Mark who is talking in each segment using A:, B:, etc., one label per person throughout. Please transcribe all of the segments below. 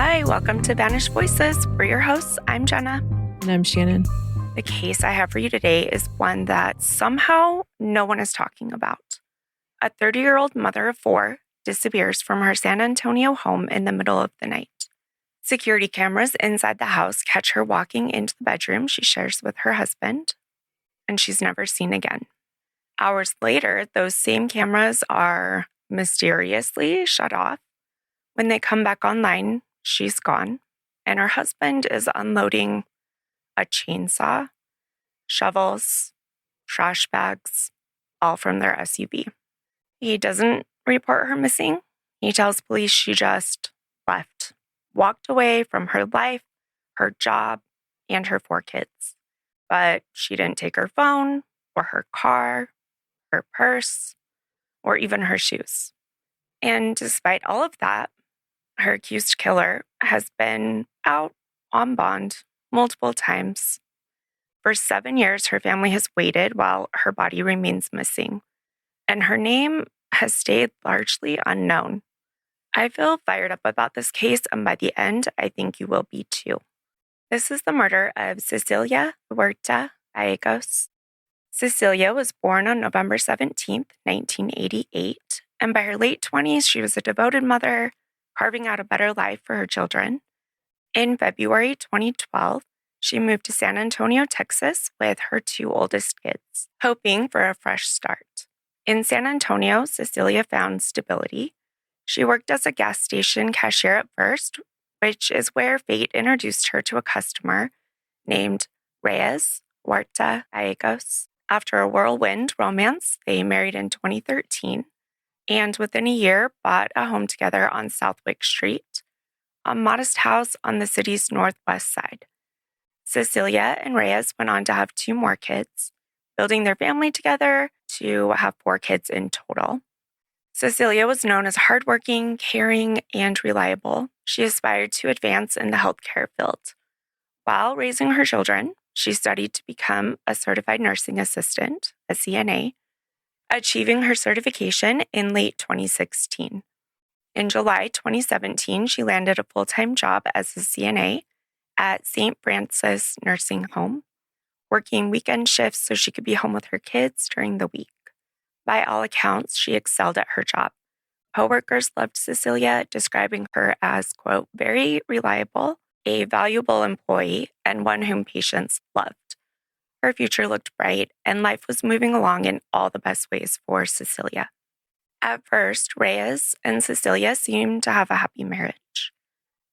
A: Hi, welcome to Vanished Voices. We're your hosts. I'm Jenna.
B: And I'm Shannon.
A: The case I have for you today is one that somehow no one is talking about. A 30-year-old mother of four disappears from her San Antonio home in the middle of the night. Security cameras inside the house catch her walking into the bedroom she shares with her husband, and she's never seen again. Hours later, those same cameras are mysteriously shut off. When they come back online, she's gone, and her husband is unloading a chainsaw, shovels, trash bags, all from their SUV. He doesn't report her missing. He tells police she just left, walked away from her life, her job, and her four kids. But she didn't take her phone or her car, her purse, or even her shoes. And despite all of that, her accused killer has been out on bond multiple times. For 7 years, her family has waited while her body remains missing, and her name has stayed largely unknown. I feel fired up about this case, and by the end, I think you will be too. This is the murder of Cecilia Huerta Gallegos. Cecilia was born on November 17th, 1988, and by her late 20s, she was a devoted mother, carving out a better life for her children. In February 2012, she moved to San Antonio, Texas, with her two oldest kids, hoping for a fresh start. In San Antonio, Cecilia found stability. She worked as a gas station cashier at first, which is where fate introduced her to a customer named Reyes Gallegos. After a whirlwind romance, they married in 2013, and within a year, bought a home together on Southwick Street, a modest house on the city's northwest side. Cecilia and Reyes went on to have two more kids, building their family together to have 4 kids in total. Cecilia was known as hardworking, caring, and reliable. She aspired to advance in the healthcare field. While raising her children, she studied to become a certified nursing assistant, a CNA, achieving her certification in late 2016. In July 2017, she landed a full-time job as a CNA at St. Francis Nursing Home, working weekend shifts so she could be home with her kids during the week. By all accounts, she excelled at her job. Coworkers loved Cecilia, describing her as, quote, very reliable, a valuable employee, and one whom patients loved. Her future looked bright, and life was moving along in all the best ways for Cecilia. At first, Reyes and Cecilia seemed to have a happy marriage.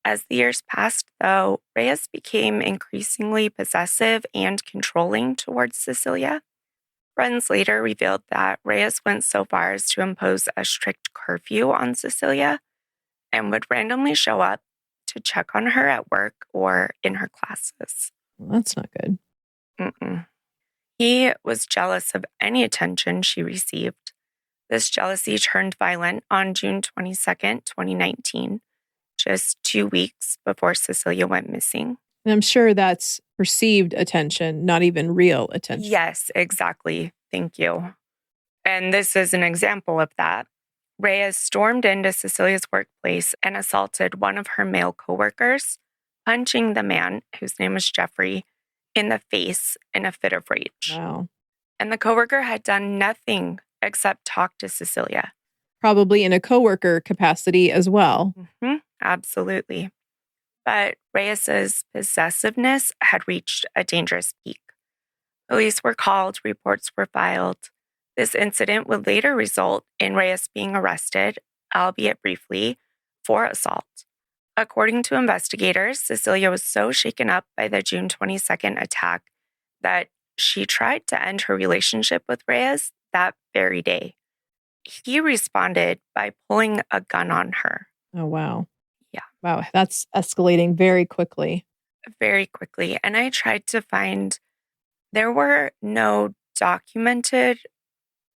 A: As the years passed, though, Reyes became increasingly possessive and controlling towards Cecilia. Friends later revealed that Reyes went so far as to impose a strict curfew on Cecilia and would randomly show up to check on her at work or in her classes.
B: Well, that's not good.
A: He was jealous of any attention she received. This jealousy turned violent on June 22nd, 2019, just 2 weeks before Cecilia went missing.
B: And I'm sure that's perceived attention, not even real attention.
A: Yes, exactly. Thank you. And this is an example of that. Reyes stormed into Cecilia's workplace and assaulted one of her male coworkers, punching the man, whose name was Jeffrey, in the face in a fit of rage.
B: Wow.
A: And the coworker had done nothing except talk to Cecilia.
B: Probably in a coworker capacity as well.
A: Absolutely. But Reyes's possessiveness had reached a dangerous peak. Police were called, reports were filed. This incident would later result in Reyes being arrested, albeit briefly, for assault. According to investigators, Cecilia was so shaken up by the June 22nd attack that she tried to end her relationship with Reyes that very day. He responded by pulling a gun on her.
B: Oh, wow.
A: Yeah.
B: Wow, that's escalating very quickly.
A: Very quickly. And I tried to find, there were no documented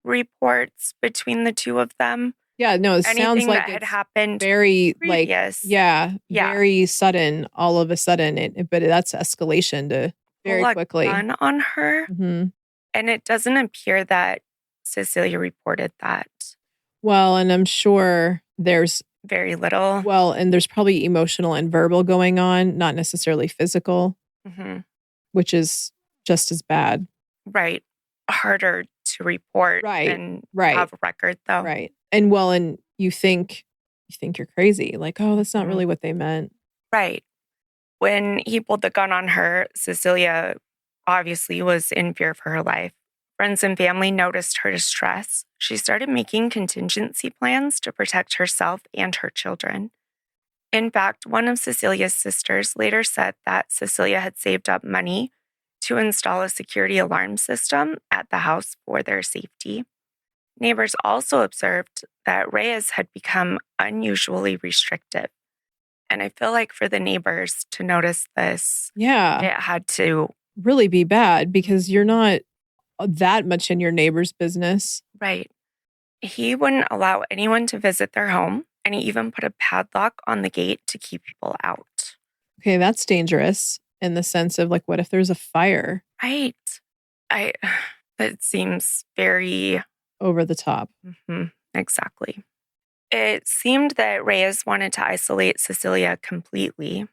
A: reports between the two of them.
B: Yeah, no, it
A: Anything
B: sounds like
A: that had
B: it's
A: happened
B: very,
A: previous.
B: very sudden, all of a sudden. But that's escalation to very quickly.
A: Gun on her. And it doesn't appear that Cecilia reported that.
B: Well, and I'm sure there's
A: very little.
B: Well, and there's probably emotional and verbal going on, not necessarily physical,
A: Hmm.
B: which is just as bad.
A: Right. Harder to report
B: Right.
A: and
B: Right.
A: have a record, though.
B: Right. And you think you're crazy. Like, oh, that's not really what they meant.
A: Right. When he pulled the gun on her, Cecilia obviously was in fear for her life. Friends and family noticed her distress. She started making contingency plans to protect herself and her children. In fact, one of Cecilia's sisters later said that Cecilia had saved up money to install a security alarm system at the house for their safety. Neighbors also observed that Reyes had become unusually restrictive. And I feel like for the neighbors to notice this,
B: Yeah.
A: it had to
B: really be bad because you're not that much in your neighbor's business.
A: Right. He wouldn't allow anyone to visit their home, and he even put a padlock on the gate to keep people out.
B: Okay, that's dangerous in the sense of like, what if there's a fire?
A: Right. It seems very
B: over the top.
A: Exactly. It seemed that Reyes wanted to isolate Cecilia completely.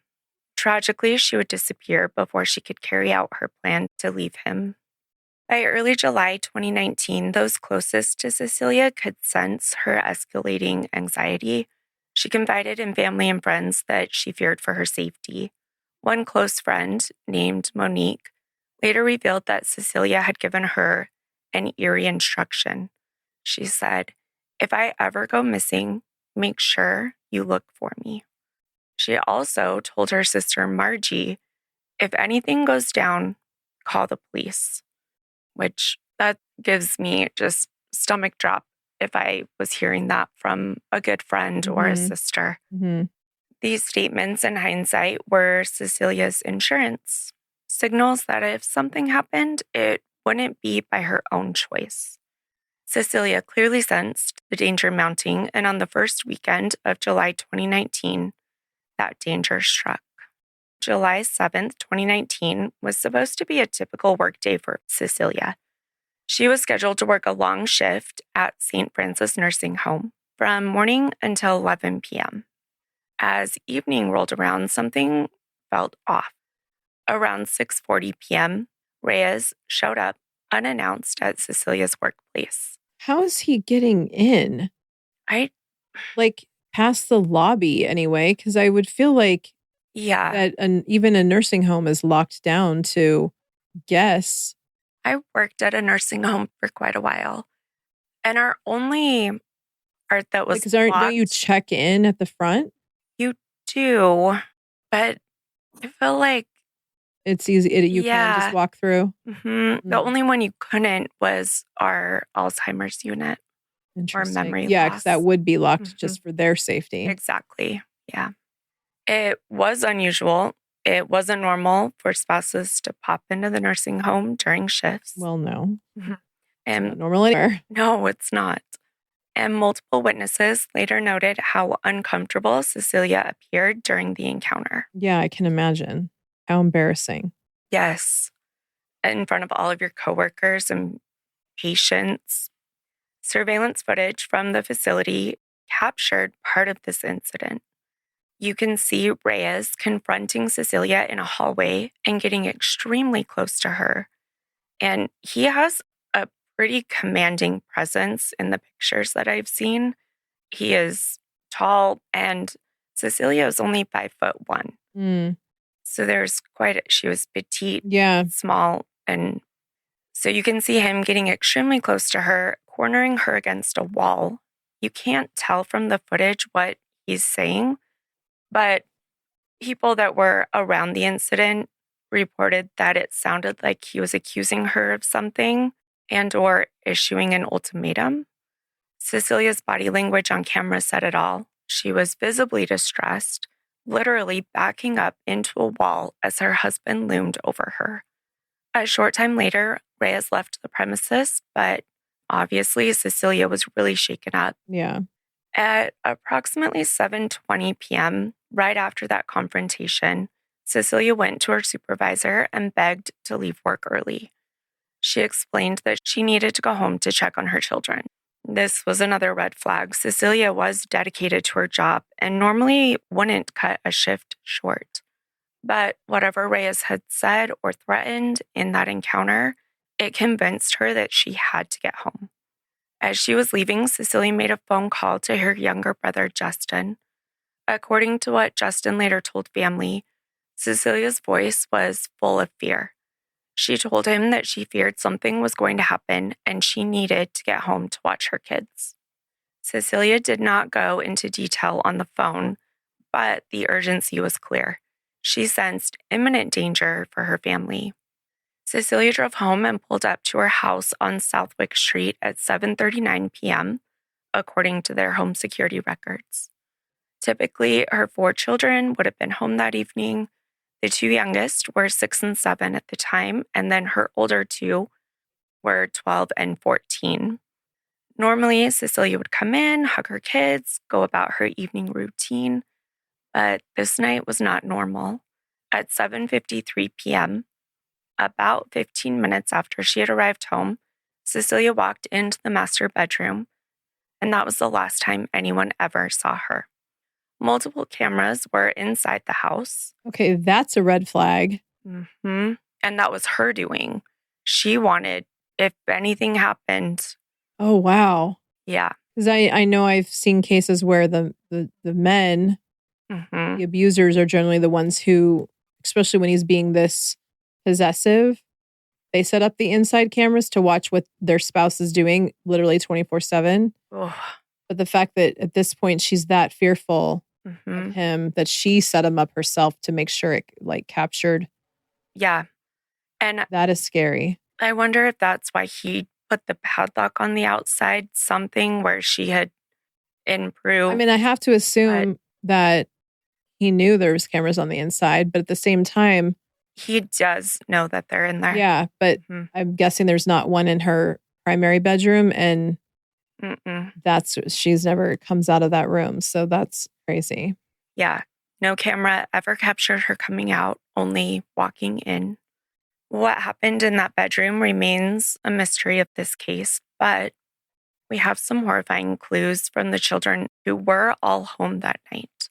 A: Tragically, she would disappear before she could carry out her plan to leave him. By early July 2019, those closest to Cecilia could sense her escalating anxiety. She confided in family and friends that she feared for her safety. One close friend, named Monique, later revealed that Cecilia had given her an eerie instruction. She said, "If I ever go missing, make sure you look for me." She also told her sister Margie, "If anything goes down, call the police," which that gives me just stomach drop if I was hearing that from a good friend or a sister. These statements, in hindsight, were Cecilia's insurance, signals that if something happened, it wouldn't be by her own choice. Cecilia clearly sensed the danger mounting, and on the first weekend of July 2019, that danger struck. July 7th, 2019, was supposed to be a typical workday for Cecilia. She was scheduled to work a long shift at St. Francis Nursing Home from morning until 11 p.m. As evening rolled around, something felt off. Around 6:40 p.m., Reyes showed up unannounced at Cecilia's workplace.
B: How is he getting in? Like past the lobby anyway, because I would feel like that even a nursing home is locked down to guests.
A: I worked at a nursing home for quite a while, and our only part that was
B: don't you check in at the front?
A: You do, but I feel like
B: it's easy. You can just walk through.
A: The only one you couldn't was our Alzheimer's unit or memory loss.
B: Yeah, because that would be locked just for their safety.
A: Exactly. Yeah. It was unusual. It wasn't normal for spouses to pop into the nursing home during shifts.
B: Well, no.
A: And
B: not normal anywhere.
A: No, it's not. And multiple witnesses later noted how uncomfortable Cecilia appeared during the encounter.
B: Yeah, I can imagine. How embarrassing.
A: Yes. In front of all of your coworkers and patients. Surveillance footage from the facility captured part of this incident. You can see Reyes confronting Cecilia in a hallway and getting extremely close to her. And he has a pretty commanding presence in the pictures that I've seen. He is tall, and Cecilia is only 5'1". So there's she was petite, small. And so you can see him getting extremely close to her, cornering her against a wall. You can't tell from the footage what he's saying, but people that were around the incident reported that it sounded like he was accusing her of something and or issuing an ultimatum. Cecilia's body language on camera said it all. She was visibly distressed, literally backing up into a wall as her husband loomed over her. A short time later, Reyes left the premises, but obviously Cecilia was really shaken up.
B: Yeah.
A: At approximately 7:20 p.m., right after that confrontation, Cecilia went to her supervisor and begged to leave work early. She explained that she needed to go home to check on her children. This was another red flag. Cecilia was dedicated to her job and normally wouldn't cut a shift short. But whatever Reyes had said or threatened in that encounter, it convinced her that she had to get home. As she was leaving, Cecilia made a phone call to her younger brother, Justin. According to what Justin later told family, Cecilia's voice was full of fear. She told him that she feared something was going to happen and she needed to get home to watch her kids. Cecilia did not go into detail on the phone, but the urgency was clear. She sensed imminent danger for her family. Cecilia drove home and pulled up to her house on Southwick Street at 7:39 p.m., according to their home security records. Typically, her 4 children would have been home that evening. The 2 youngest were 6 and 7 at the time, and then her older 2 were 12 and 14. Normally, Cecilia would come in, hug her kids, go about her evening routine, but this night was not normal. At 7:53 p.m., about 15 minutes after she had arrived home, Cecilia walked into the master bedroom, and that was the last time anyone ever saw her. Multiple cameras were inside the house.
B: Okay, that's a red flag.
A: Mm-hmm. And that was her doing. She wanted, if anything happened.
B: Oh, wow.
A: Yeah.
B: Because I know I've seen cases where the men, the abusers are generally the ones who, especially when he's being this possessive, they set up the inside cameras to watch what their spouse is doing literally 24/7. But the fact that at this point she's that fearful of him that she set him up herself to make sure it captured.
A: Yeah. And
B: that is scary.
A: I wonder if that's why he put the padlock on the outside, something where she had improved.
B: I mean, I have to assume that he knew there was cameras on the inside, but at the same time,
A: he does know that they're in there.
B: Yeah, but I'm guessing there's not one in her primary bedroom, and she's never comes out of that room. So that's crazy.
A: Yeah. No camera ever captured her coming out, only walking in. What happened in that bedroom remains a mystery of this case, but we have some horrifying clues from the children who were all home that night.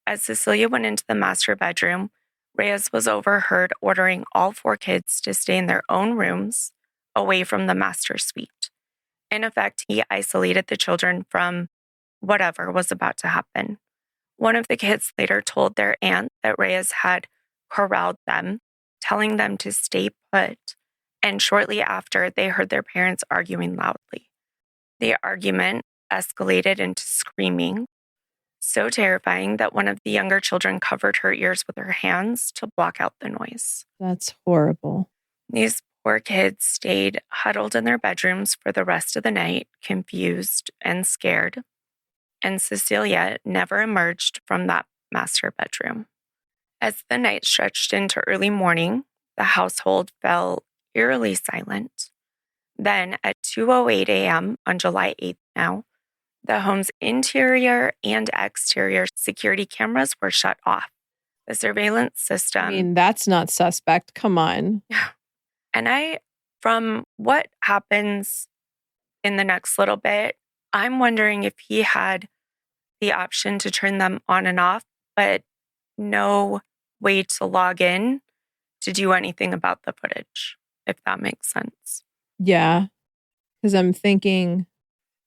A: As Cecilia went into the master bedroom, Reyes was overheard ordering all 4 kids to stay in their own rooms, away from the master suite. In effect, he isolated the children from whatever was about to happen. One of the kids later told their aunt that Reyes had corralled them, telling them to stay put, and shortly after, they heard their parents arguing loudly. The argument escalated into screaming, so terrifying that one of the younger children covered her ears with her hands to block out the noise.
B: That's horrible.
A: These poor kids stayed huddled in their bedrooms for the rest of the night, confused and scared. And Cecilia never emerged from that master bedroom. As the night stretched into early morning, the household fell eerily silent. Then at 2:08 a.m. on July 8th now, the home's interior and exterior security cameras were shut off. The surveillance system...
B: I mean, that's not suspect. Come on.
A: And from what happens in the next little bit, I'm wondering if he had the option to turn them on and off, but no way to log in to do anything about the footage, if that makes sense.
B: Yeah, because I'm thinking...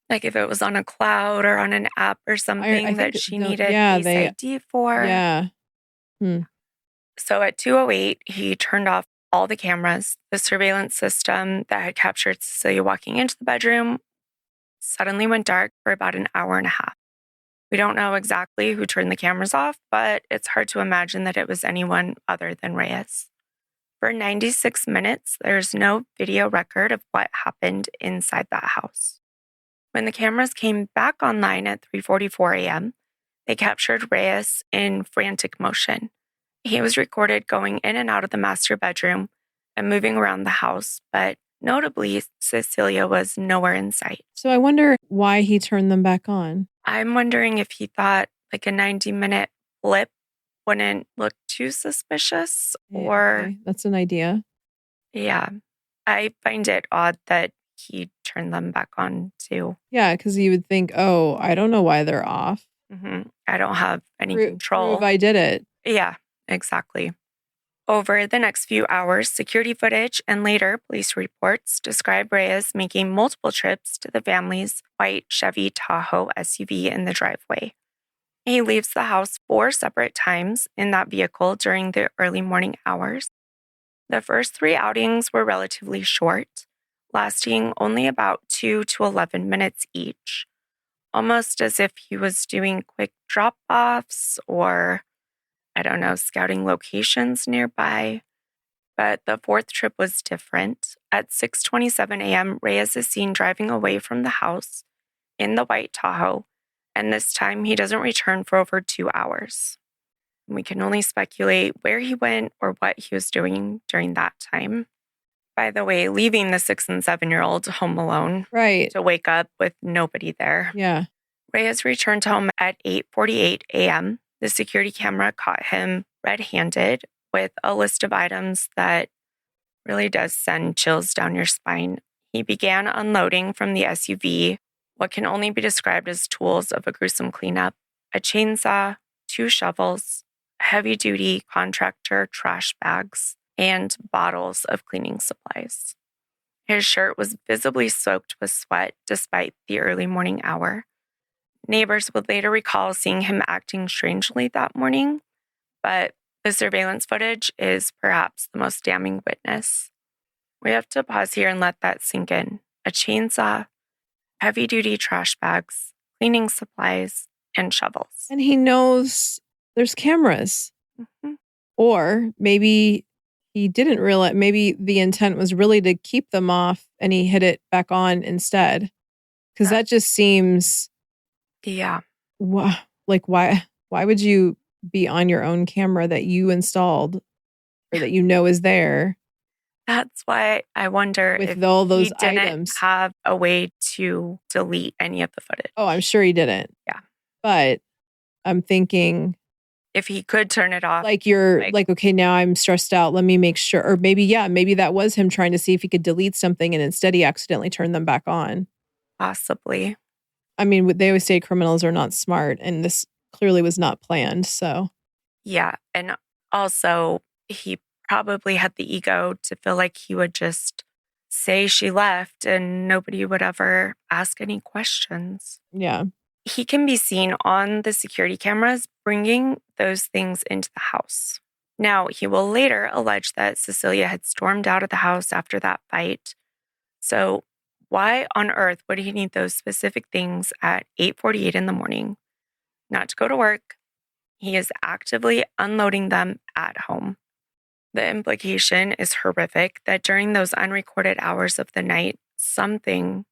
A: Like if it was on a cloud or on an app or something that she needed Face ID for.
B: Yeah.
A: So at 2:08, he turned off all the cameras. The surveillance system that had captured Cecilia walking into the bedroom suddenly went dark for about an hour and a half. We don't know exactly who turned the cameras off, but it's hard to imagine that it was anyone other than Reyes. For 96 minutes, there's no video record of what happened inside that house. When the cameras came back online at 3:44 a.m., they captured Reyes in frantic motion. He was recorded going in and out of the master bedroom and moving around the house, but notably, Cecilia was nowhere in sight.
B: So I wonder why he turned them back on.
A: I'm wondering if he thought like a 90-minute blip wouldn't look too suspicious or...
B: Okay. That's an idea.
A: Yeah. I find it odd that he turned them back on too.
B: Yeah, because you would think, oh, I don't know why they're off.
A: I don't have any control.
B: Prove I did it.
A: Yeah, exactly. Over the next few hours, security footage and later police reports describe Reyes making multiple trips to the family's white Chevy Tahoe SUV in the driveway. He leaves the house 4 separate times in that vehicle during the early morning hours. The first 3 outings were relatively short, lasting only about 2 to 11 minutes each, almost as if he was doing quick drop-offs or, I don't know, scouting locations nearby. But the 4th trip was different. At 6:27 a.m., Reyes is seen driving away from the house in the white Tahoe, and this time he doesn't return for over 2 hours. We can only speculate where he went or what he was doing during that time. By the way, leaving the 6 and 7-year-old home alone to wake up with nobody there.
B: Yeah.
A: Reyes returned home at 8:48 a.m. The security camera caught him red-handed with a list of items that really does send chills down your spine. He began unloading from the SUV what can only be described as tools of a gruesome cleanup: a chainsaw, 2 shovels, heavy-duty contractor trash bags, and bottles of cleaning supplies. His shirt was visibly soaked with sweat despite the early morning hour. Neighbors would later recall seeing him acting strangely that morning, but the surveillance footage is perhaps the most damning witness. We have to pause here and let that sink in. A chainsaw, heavy-duty trash bags, cleaning supplies, and shovels.
B: And he knows there's cameras. Or maybe he didn't realize, maybe the intent was really to keep them off and he hit it back on instead. Because that just seems...
A: Yeah.
B: Like, why would you be on your own camera that you installed or that you know is there?
A: That's why I wonder
B: if all those
A: he didn't
B: items
A: have a way to delete any of the footage.
B: Oh, I'm sure he didn't.
A: Yeah.
B: But I'm thinking...
A: if he could turn it off.
B: Like you're like, okay, now I'm stressed out. Let me make sure. Or maybe that was him trying to see if he could delete something and instead he accidentally turned them back on.
A: Possibly.
B: I mean, they always say criminals are not smart, and this clearly was not planned, so.
A: Yeah, and also he probably had the ego to feel like he would just say she left and nobody would ever ask any questions.
B: Yeah.
A: He can be seen on the security cameras bringing those things into the house. Now, he will later allege that Cecilia had stormed out of the house after that fight. So why on earth would he need those specific things at 8:48 in the morning? Not to go to work. He is actively unloading them at home. The implication is horrific that during those unrecorded hours of the night, something...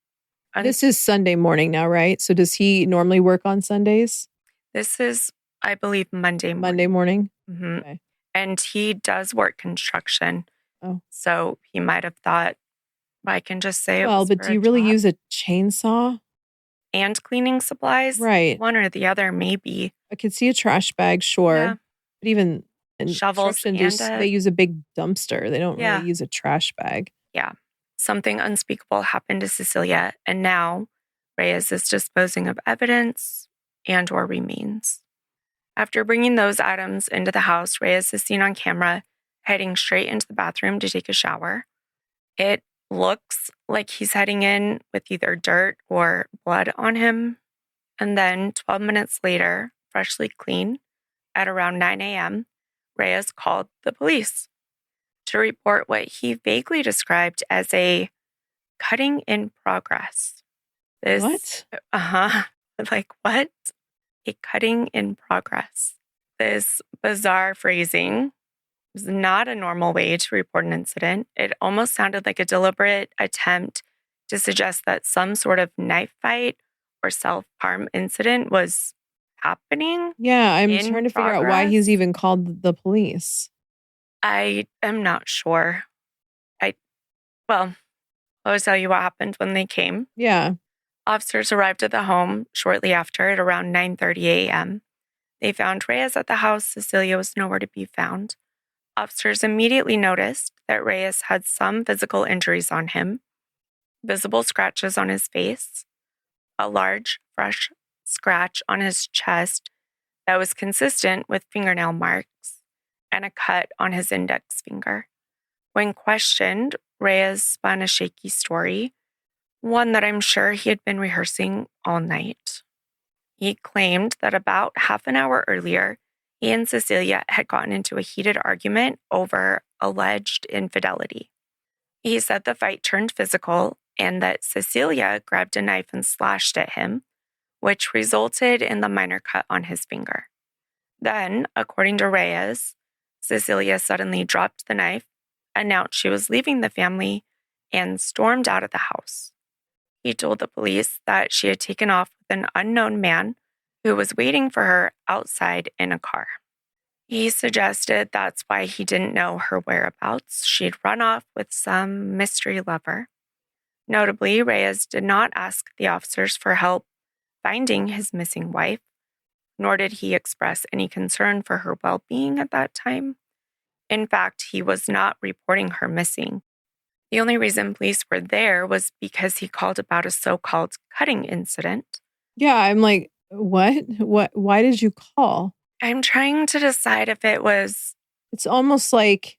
B: This is Sunday morning now, right? So does he normally work on Sundays?
A: This is, I believe, Monday morning.
B: Monday morning?
A: Mm-hmm. Okay. And he does work construction.
B: Oh.
A: So he might have thought, I can just say
B: well, but do you really use a chainsaw?
A: And cleaning supplies?
B: Right.
A: One or the other, maybe.
B: I could see a trash bag, sure. Yeah. But even
A: shovels,
B: they use a big dumpster. They don't really use a trash bag.
A: Yeah. Something unspeakable happened to Cecilia, and now Reyes is disposing of evidence and or remains. After bringing those items into the house, Reyes is seen on camera heading straight into the bathroom to take a shower. It looks like he's heading in with either dirt or blood on him. And then 12 minutes later, freshly clean, at around 9 a.m., Reyes called the police to report what he vaguely described as a cutting in progress.
B: What?
A: Like, what? A cutting in progress. This bizarre phrasing was not a normal way to report an incident. It almost sounded like a deliberate attempt to suggest that some sort of knife fight or self-harm incident was happening.
B: Yeah, I'm trying to figure out why he's even called the police.
A: I am not sure. I'll tell you what happened when they came.
B: Yeah.
A: Officers arrived at the home shortly after at around 9:30 a.m. They found Reyes at the house. Cecilia was nowhere to be found. Officers immediately noticed that Reyes had some physical injuries on him. visible scratches on his face, a large, fresh scratch on his chest that was consistent with fingernail marks, and a cut on his index finger. When questioned, Reyes spun a shaky story, one that I'm sure he had been rehearsing all night. He claimed that about half an hour earlier, he and Cecilia had gotten into a heated argument over alleged infidelity. He said the fight turned physical and that Cecilia grabbed a knife and slashed at him, which resulted in the minor cut on his finger. Then, according to Reyes, Cecilia suddenly dropped the knife, announced she was leaving the family, and stormed out of the house. He told the police that she had taken off with an unknown man who was waiting for her outside in a car. He suggested that's why he didn't know her whereabouts. She'd run off with some mystery lover. Notably, Reyes did not ask the officers for help finding his missing wife, nor did he express any concern for her well-being at that time. In fact, he was not reporting her missing. The only reason police were there was because he called about a so-called cutting incident.
B: Yeah, I'm like, what? Why did you call?
A: I'm trying to decide if it was...
B: It's almost like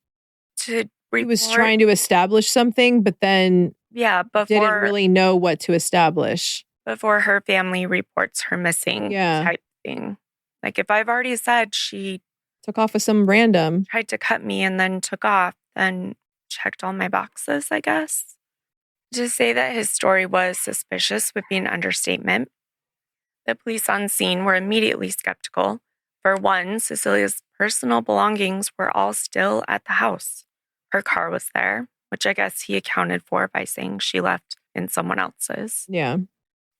A: he
B: was trying to establish something, but then didn't really know what to establish.
A: Before her family reports her missing type thing. Like if I've already said she...
B: took off with some random.
A: Tried to cut me and then took off, then checked all my boxes, I guess. To say that his story was suspicious would be an understatement. The police on scene were immediately skeptical. For one, Cecilia's personal belongings were all still at the house. Her car was there, which I guess he accounted for by saying she left in someone else's.
B: Yeah.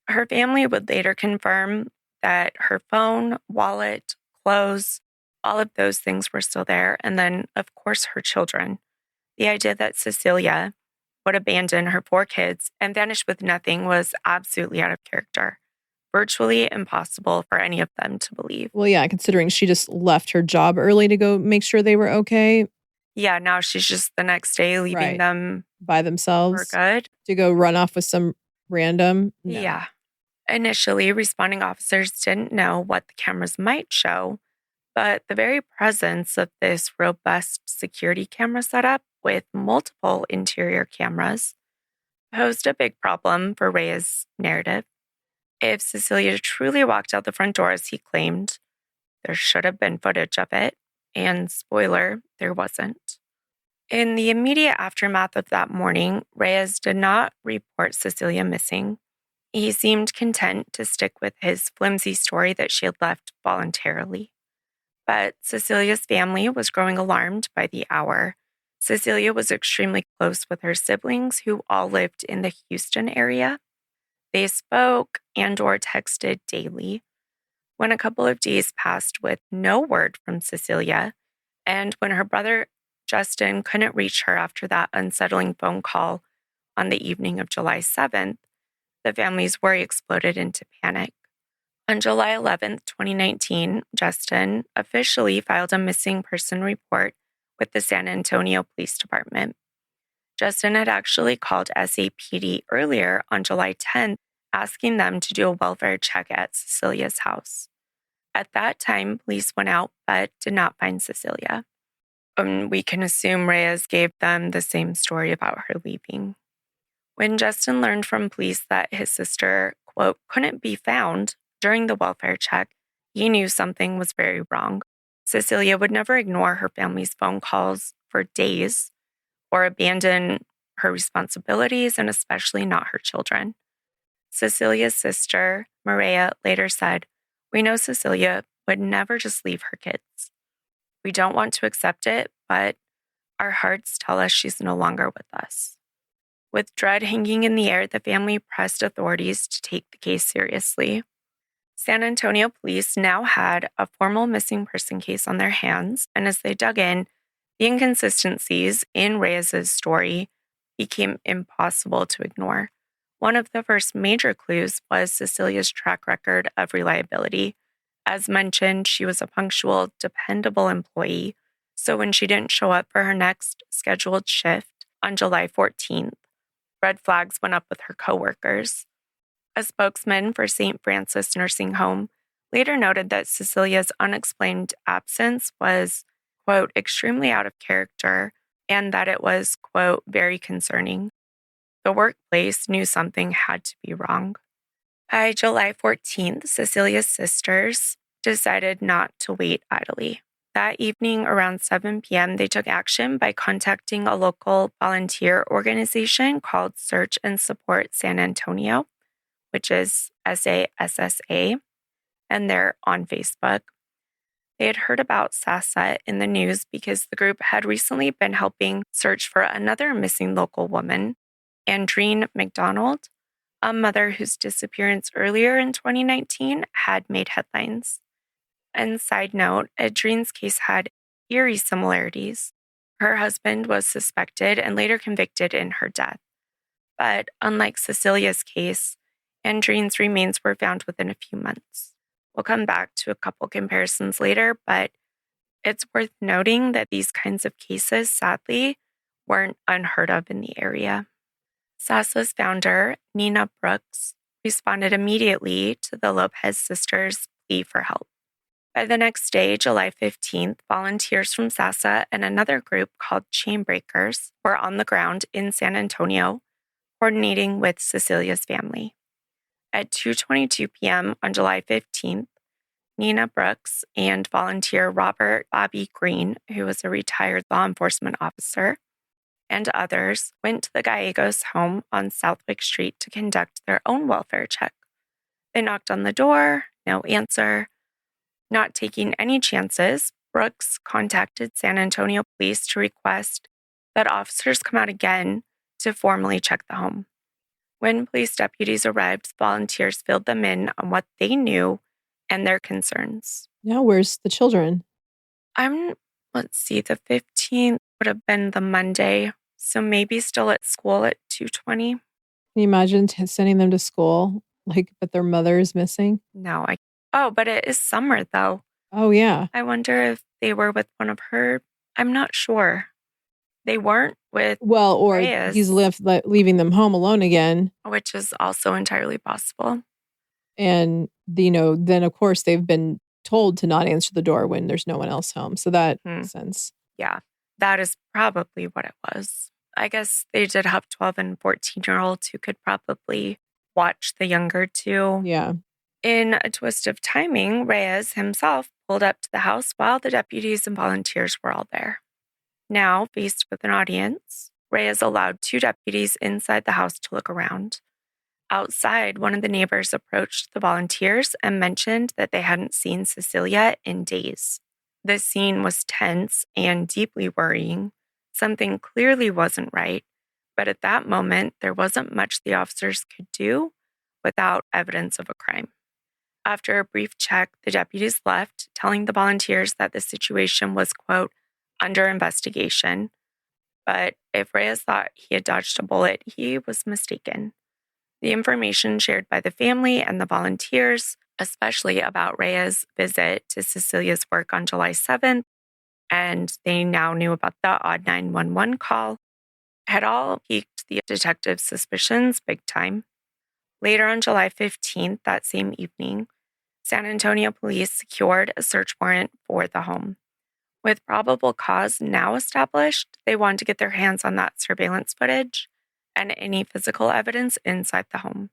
A: Her family would later confirm that her phone, wallet, clothes, all of those things were still there. And then, of course, her children. The idea that Cecilia would abandon her 4 kids and vanish with nothing was absolutely out of character. Virtually impossible for any of them to believe.
B: Well, yeah, considering she just left her job early to go make sure they were okay.
A: Yeah, now she's just the next day leaving them
B: by themselves
A: for good.
B: To go run off with some random. No.
A: Yeah. Initially, responding officers didn't know what the cameras might show, but the very presence of this robust security camera setup with multiple interior cameras posed a big problem for Reyes' narrative. If Cecilia truly walked out the front door as he claimed, there should have been footage of it, and spoiler, there wasn't. In the immediate aftermath of that morning, Reyes did not report Cecilia missing. He seemed content to stick with his flimsy story that she had left voluntarily. But Cecilia's family was growing alarmed by the hour. Cecilia was extremely close with her siblings who all lived in the Houston area. They spoke and/or texted daily. When a couple of days passed with no word from Cecilia, and when her brother Justin couldn't reach her after that unsettling phone call on the evening of July 7th, the family's worry exploded into panic. On July 11th, 2019, Justin officially filed a missing person report with the San Antonio Police Department. Justin had actually called SAPD earlier on July 10th, asking them to do a welfare check at Cecilia's house. At that time, police went out but did not find Cecilia. We can assume Reyes gave them the same story about her leaving. When Justin learned from police that his sister, quote, couldn't be found during the welfare check, he knew something was very wrong. Cecilia would never ignore her family's phone calls for days or abandon her responsibilities, and especially not her children. Cecilia's sister, Maria, later said, "We know Cecilia would never just leave her kids. We don't want to accept it, but our hearts tell us she's no longer with us." With dread hanging in the air, the family pressed authorities to take the case seriously. San Antonio police now had a formal missing person case on their hands, and as they dug in, the inconsistencies in Reyes' story became impossible to ignore. One of the first major clues was Cecilia's track record of reliability. As mentioned, she was a punctual, dependable employee, so when she didn't show up for her next scheduled shift on July 14th, red flags went up with her coworkers. A spokesman for St. Francis Nursing Home later noted that Cecilia's unexplained absence was, quote, extremely out of character, and that it was, quote, very concerning. The workplace knew something had to be wrong. By July 14th, Cecilia's sisters decided not to wait idly. That evening, around 7 p.m., they took action by contacting a local volunteer organization called Search and Support San Antonio, which is SASSA, and they're on Facebook. They had heard about SASA in the news because the group had recently been helping search for another missing local woman, Andreen McDonald, a mother whose disappearance earlier in 2019 had made headlines. And side note, Andreen's case had eerie similarities. Her husband was suspected and later convicted in her death. But unlike Cecilia's case, Andreen's remains were found within a few months. We'll come back to a couple comparisons later, but it's worth noting that these kinds of cases, sadly, weren't unheard of in the area. SASA's founder, Nina Brooks, responded immediately to the Lopez sisters' plea for help. By the next day, July 15th, volunteers from SASA and another group called Chainbreakers were on the ground in San Antonio, coordinating with Cecilia's family. At 2:22 p.m. on July 15th, Nina Brooks and volunteer Robert Bobby Green, who was a retired law enforcement officer, and others went to the Gallegos home on Southwick Street to conduct their own welfare check. They knocked on the door, no answer. Not taking any chances, Brooks contacted San Antonio police to request that officers come out again to formally check the home. When police deputies arrived, volunteers filled them in on what they knew and their concerns.
B: Now, where's the children?
A: Let's see, the 15th would have been the Monday, so maybe still at school at 2:20.
B: Can you imagine sending them to school, but their mother is missing?
A: No, but it is summer, though.
B: Oh, yeah.
A: I wonder if they were with one of her. I'm not sure. They weren't with
B: or
A: Reyes,
B: he's leaving them home alone again.
A: Which is also entirely possible.
B: And, then, of course, they've been told to not answer the door when there's no one else home. So that makes sense.
A: Yeah, that is probably what it was. I guess they did have 12 and 14-year-olds who could probably watch the younger two.
B: Yeah.
A: In a twist of timing, Reyes himself pulled up to the house while the deputies and volunteers were all there. Now, faced with an audience, Reyes allowed 2 deputies inside the house to look around. Outside, one of the neighbors approached the volunteers and mentioned that they hadn't seen Cecilia in days. The scene was tense and deeply worrying. Something clearly wasn't right, but at that moment, there wasn't much the officers could do without evidence of a crime. After a brief check, the deputies left, telling the volunteers that the situation was, quote, under investigation. But if Reyes thought he had dodged a bullet, he was mistaken. The information shared by the family and the volunteers, especially about Reyes' visit to Cecilia's work on July 7th, and they now knew about the odd 911 call, had all piqued the detectives' suspicions big time. Later on July 15th, that same evening, San Antonio police secured a search warrant for the home. With probable cause now established, they wanted to get their hands on that surveillance footage and any physical evidence inside the home.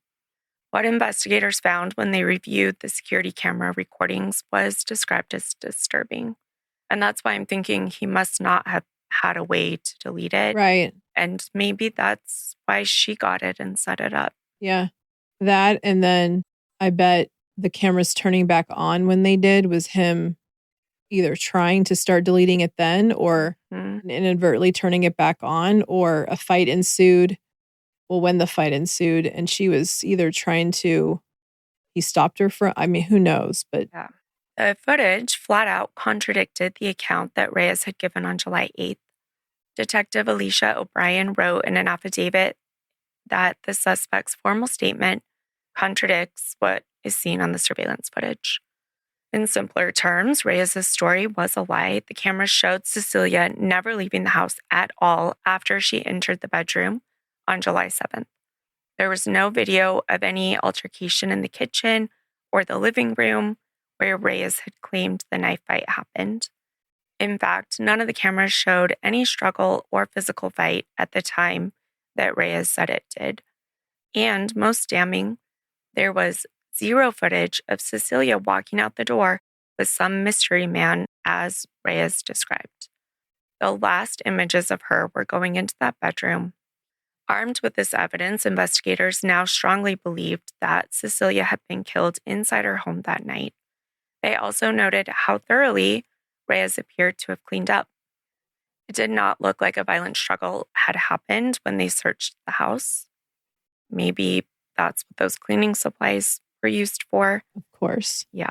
A: What investigators found when they reviewed the security camera recordings was described as disturbing. And that's why I'm thinking he must not have had a way to delete it.
B: Right.
A: And maybe that's why she got it and set it up.
B: Yeah. That, and then I bet the cameras turning back on when they did was him either trying to start deleting it then or inadvertently turning it back on, or a fight ensued. Well, when the fight ensued and she was either he stopped her from, who knows, but.
A: Yeah. The footage flat out contradicted the account that Reyes had given on July 8th. Detective Alicia O'Brien wrote in an affidavit that the suspect's formal statement contradicts what is seen on the surveillance footage. In simpler terms, Reyes' story was a lie. The camera showed Cecilia never leaving the house at all after she entered the bedroom on July 7th. There was no video of any altercation in the kitchen or the living room where Reyes had claimed the knife fight happened. In fact, none of the cameras showed any struggle or physical fight at the time that Reyes said it did. And most damning, there was zero footage of Cecilia walking out the door with some mystery man, as Reyes described. The last images of her were going into that bedroom. Armed with this evidence, investigators now strongly believed that Cecilia had been killed inside her home that night. They also noted how thoroughly Reyes appeared to have cleaned up. It did not look like a violent struggle had happened when they searched the house. Maybe that's what those cleaning supplies were used for.
B: Of course.
A: Yeah.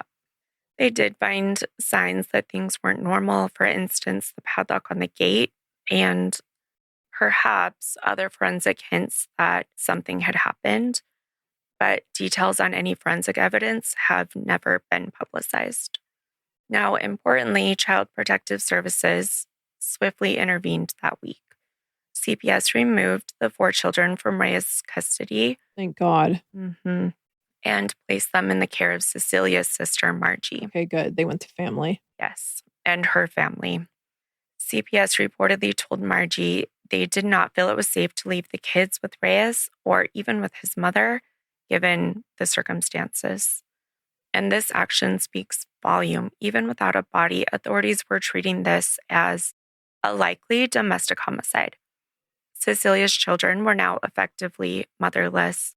A: They did find signs that things weren't normal. For instance, the padlock on the gate and perhaps other forensic hints that something had happened. But details on any forensic evidence have never been publicized. Now, importantly, Child Protective Services swiftly intervened that week. CPS removed the 4 children from Reyes' custody.
B: Thank God.
A: And placed them in the care of Cecilia's sister, Margie.
B: Okay, good. They went to family.
A: Yes, and her family. CPS reportedly told Margie they did not feel it was safe to leave the kids with Reyes or even with his mother, given the circumstances. And this action speaks volume. Even without a body, authorities were treating this as a likely domestic homicide. Cecilia's children were now effectively motherless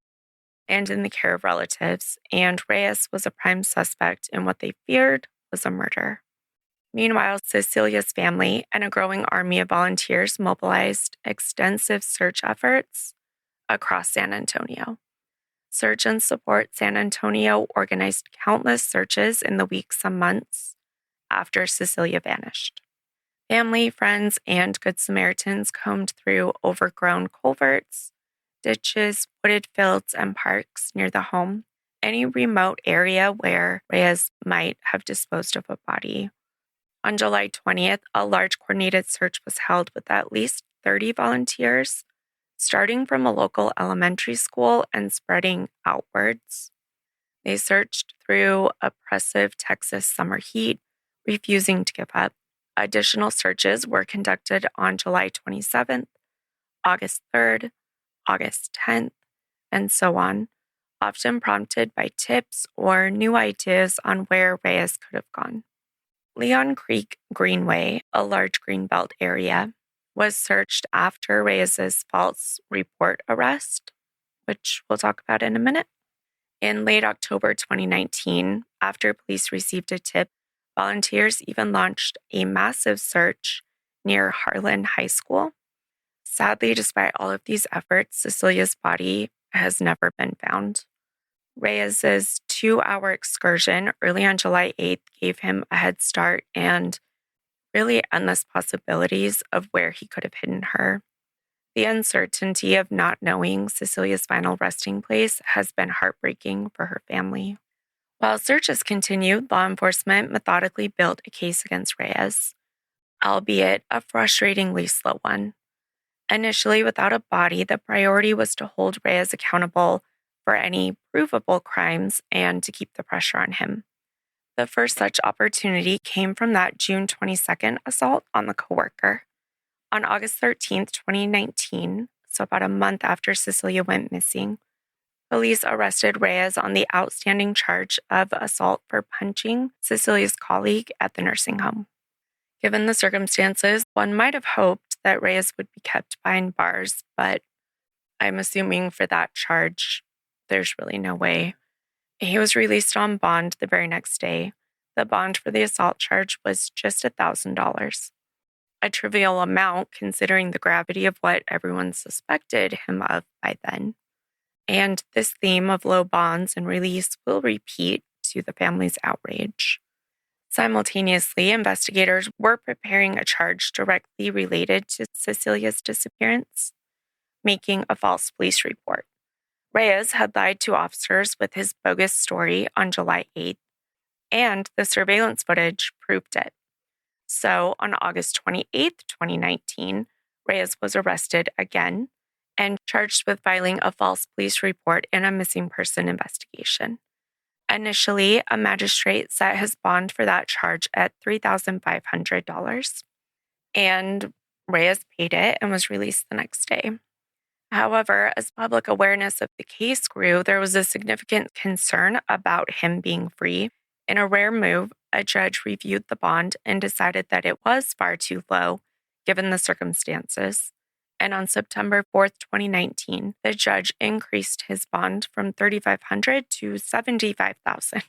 A: and in the care of relatives, and Reyes was a prime suspect in what they feared was a murder. Meanwhile, Cecilia's family and a growing army of volunteers mobilized extensive search efforts across San Antonio. Search and Support San Antonio organized countless searches in the weeks and months after Cecilia vanished. Family, friends, and Good Samaritans combed through overgrown culverts, ditches, wooded fields, and parks near the home, any remote area where Reyes might have disposed of a body. On July 20th, a large coordinated search was held with at least 30 volunteers, starting from a local elementary school and spreading outwards. They searched through oppressive Texas summer heat, refusing to give up. Additional searches were conducted on July 27th, August 3rd, August 10th, and so on, often prompted by tips or new ideas on where Reyes could have gone. Leon Creek Greenway, a large greenbelt area, was searched after Reyes's false report arrest, which we'll talk about in a minute. In late October 2019, after police received a tip, volunteers even launched a massive search near Harlan High School. Sadly, despite all of these efforts, Cecilia's body has never been found. Reyes's 2-hour excursion early on July 8th gave him a head start and really endless possibilities of where he could have hidden her. The uncertainty of not knowing Cecilia's final resting place has been heartbreaking for her family. While searches continued, law enforcement methodically built a case against Reyes, albeit a frustratingly slow one. Initially, without a body, the priority was to hold Reyes accountable for any provable crimes and to keep the pressure on him. The first such opportunity came from that June 22nd assault on the coworker. On August 13th, 2019, so about a month after Cecilia went missing, police arrested Reyes on the outstanding charge of assault for punching Cecilia's colleague at the nursing home. Given the circumstances, one might have hoped that Reyes would be kept behind bars, but I'm assuming for that charge, there's really no way. He was released on bond the very next day. The bond for the assault charge was just $1,000. A trivial amount considering the gravity of what everyone suspected him of by then. And this theme of low bonds and release will repeat to the family's outrage. Simultaneously, investigators were preparing a charge directly related to Cecilia's disappearance, making a false police report. Reyes had lied to officers with his bogus story on July 8th, and the surveillance footage proved it. So on August 28th, 2019, Reyes was arrested again and charged with filing a false police report in a missing person investigation. Initially, a magistrate set his bond for that charge at $3,500, and Reyes paid it and was released the next day. However, as public awareness of the case grew, there was a significant concern about him being free. In a rare move, a judge reviewed the bond and decided that it was far too low, given the circumstances. And on September 4th, 2019, the judge increased his bond from $3,500 to $75,000.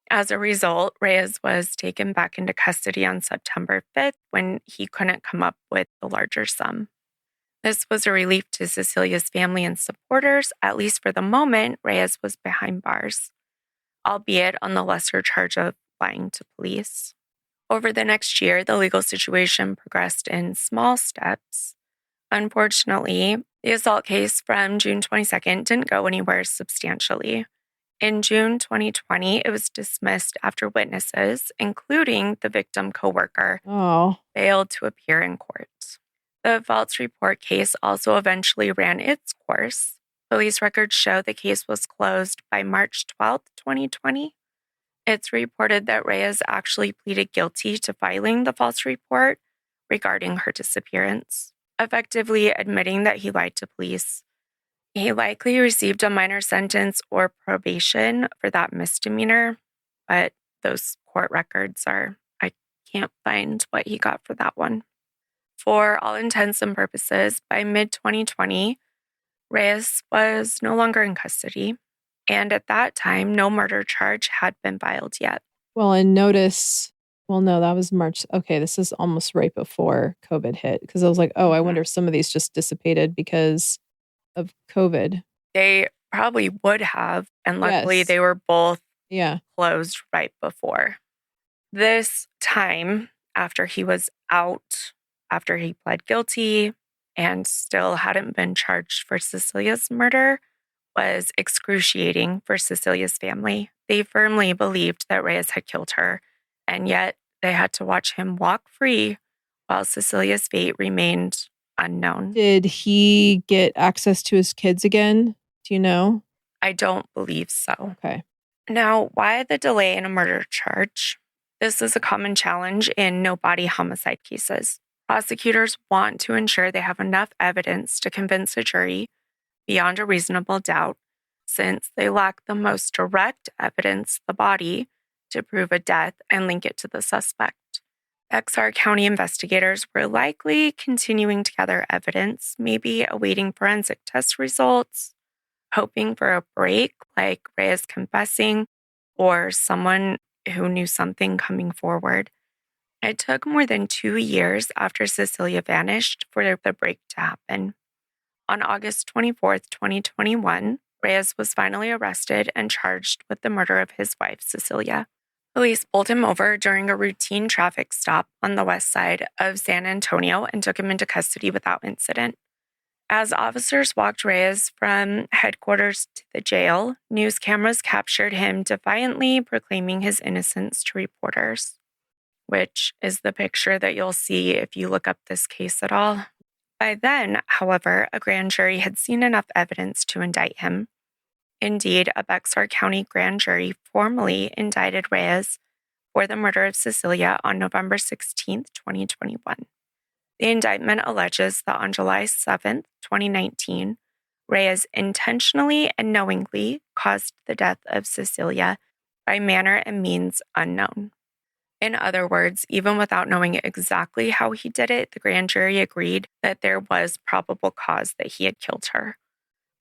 A: As a result, Reyes was taken back into custody on September 5th when he couldn't come up with the larger sum. This was a relief to Cecilia's family and supporters. At least for the moment, Reyes was behind bars, albeit on the lesser charge of lying to police. Over the next year, the legal situation progressed in small steps. Unfortunately, the assault case from June 22nd didn't go anywhere substantially. In June 2020, it was dismissed after witnesses, including the victim coworker, failed to appear in court. The false report case also eventually ran its course. Police records show the case was closed by March 12, 2020. It's reported that Reyes actually pleaded guilty to filing the false report regarding her disappearance, effectively admitting that he lied to police. He likely received a minor sentence or probation for that misdemeanor, but those court records I can't find what he got for that one. For all intents and purposes, by mid-2020, Reyes was no longer in custody, and at that time, no murder charge had been filed yet.
B: Well, and notice, no, that was March. Okay, this is almost right before COVID hit, because I was like, I wonder if some of these just dissipated because of COVID.
A: They probably would have, and luckily they were both closed right before. This time, after he was out, after he pled guilty and still hadn't been charged for Cecilia's murder, was excruciating for Cecilia's family. They firmly believed that Reyes had killed her, and yet they had to watch him walk free while Cecilia's fate remained unknown.
B: Did he get access to his kids again? Do you know?
A: I don't believe so.
B: Okay.
A: Now, why the delay in a murder charge? This is a common challenge in no-body homicide cases. Prosecutors want to ensure they have enough evidence to convince a jury beyond a reasonable doubt, since they lack the most direct evidence, the body, to prove a death and link it to the suspect. Bexar County investigators were likely continuing to gather evidence, maybe awaiting forensic test results, hoping for a break like Reyes confessing or someone who knew something coming forward. It took more than 2 years after Cecilia vanished for the break to happen. On August 24th, 2021, Reyes was finally arrested and charged with the murder of his wife, Cecilia. Police pulled him over during a routine traffic stop on the west side of San Antonio and took him into custody without incident. As officers walked Reyes from headquarters to the jail, news cameras captured him defiantly proclaiming his innocence to reporters, which is the picture that you'll see if you look up this case at all. By then, however, a grand jury had seen enough evidence to indict him. Indeed, a Bexar County grand jury formally indicted Reyes for the murder of Cecilia on November 16, 2021. The indictment alleges that on July 7, 2019, Reyes intentionally and knowingly caused the death of Cecilia by manner and means unknown. In other words, even without knowing exactly how he did it, the grand jury agreed that there was probable cause that he had killed her.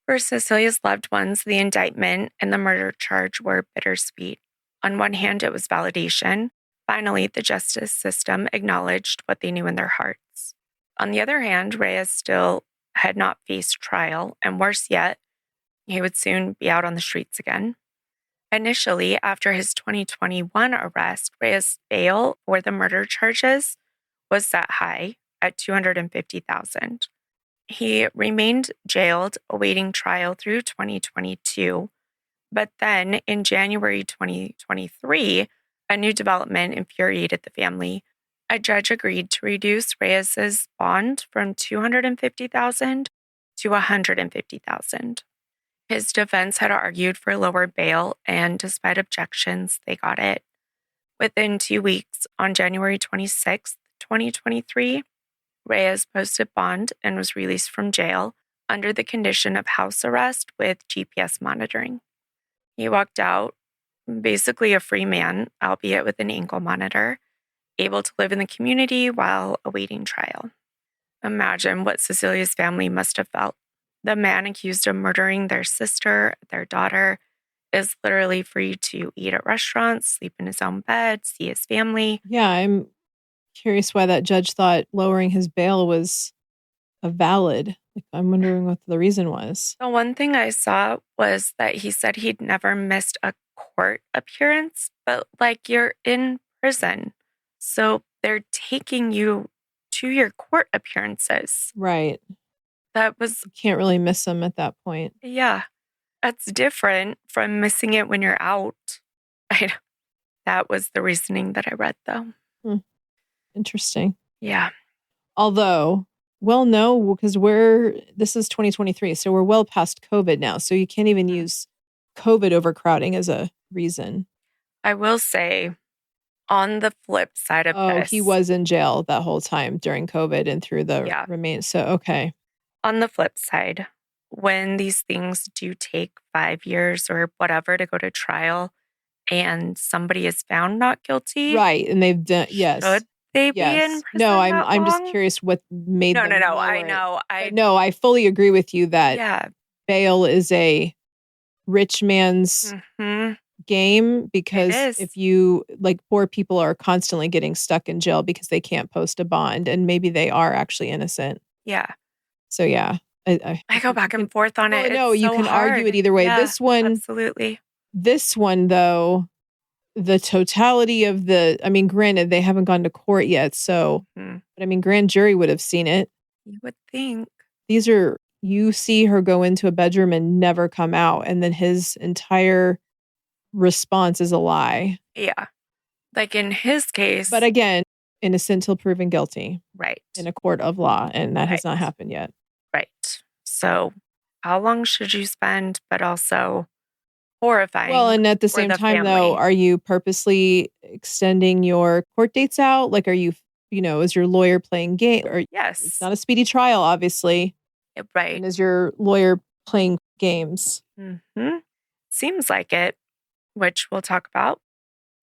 A: For Cecilia's loved ones, the indictment and the murder charge were bittersweet. On one hand, it was validation. Finally, the justice system acknowledged what they knew in their hearts. On the other hand, Reyes still had not faced trial, and worse yet, he would soon be out on the streets again. Initially, after his 2021 arrest, Reyes' bail for the murder charges was set high at $250,000. He remained jailed, awaiting trial through 2022. But then, in January 2023, a new development infuriated the family. A judge agreed to reduce Reyes' bond from $250,000 to $150,000. His defense had argued for lower bail, and despite objections, they got it. Within 2 weeks, on January 26, 2023, Reyes posted bond and was released from jail under the condition of house arrest with GPS monitoring. He walked out, basically a free man, albeit with an ankle monitor, able to live in the community while awaiting trial. Imagine what Cecilia's family must have felt. The man accused of murdering their sister, their daughter, is literally free to eat at restaurants, sleep in his own bed, see his family.
B: Yeah, I'm curious why that judge thought lowering his bail was a valid. I'm wondering what the reason was.
A: The one thing I saw was that he said he'd never missed a court appearance, but you're in prison. So they're taking you to your court appearances.
B: Right.
A: That was...
B: You can't really miss them at that point.
A: Yeah. That's different from missing it when you're out. That was the reasoning that I read, though.
B: Interesting.
A: Yeah.
B: Although, well, no, because this is 2023, so we're well past COVID now. So you can't even use COVID overcrowding as a reason.
A: I will say, on the flip side of this...
B: he was in jail that whole time during COVID and through the remains. So, okay.
A: On the flip side, when these things do take 5 years or whatever to go to trial and somebody is found not guilty...
B: Right, and they've done... Yes.
A: Should they be in prison?
B: No, I'm just curious what made them...
A: No, I know.
B: No, I fully agree with you that bail is a rich man's game, because if you... poor people are constantly getting stuck in jail because they can't post a bond, and maybe they are actually innocent.
A: Yeah.
B: So, yeah. I
A: go back and forth on it.
B: No, you can argue it either way.
A: Yeah,
B: this one...
A: Absolutely.
B: This one, though... The totality of granted, they haven't gone to court yet, so, but grand jury would have seen it.
A: You would think.
B: You see her go into a bedroom and never come out, and then his entire response is a lie.
A: Yeah. In his case.
B: But again, innocent till proven guilty.
A: Right.
B: In a court of law, and that has not happened yet.
A: Right. So, how long should you spend, but also... horrifying.
B: Well, and at the same time, though, are you purposely extending your court dates out? Are you, is your lawyer playing game? Or
A: yes,
B: it's not a speedy trial, obviously.
A: Right.
B: And is your lawyer playing games?
A: Seems like it, which we'll talk about.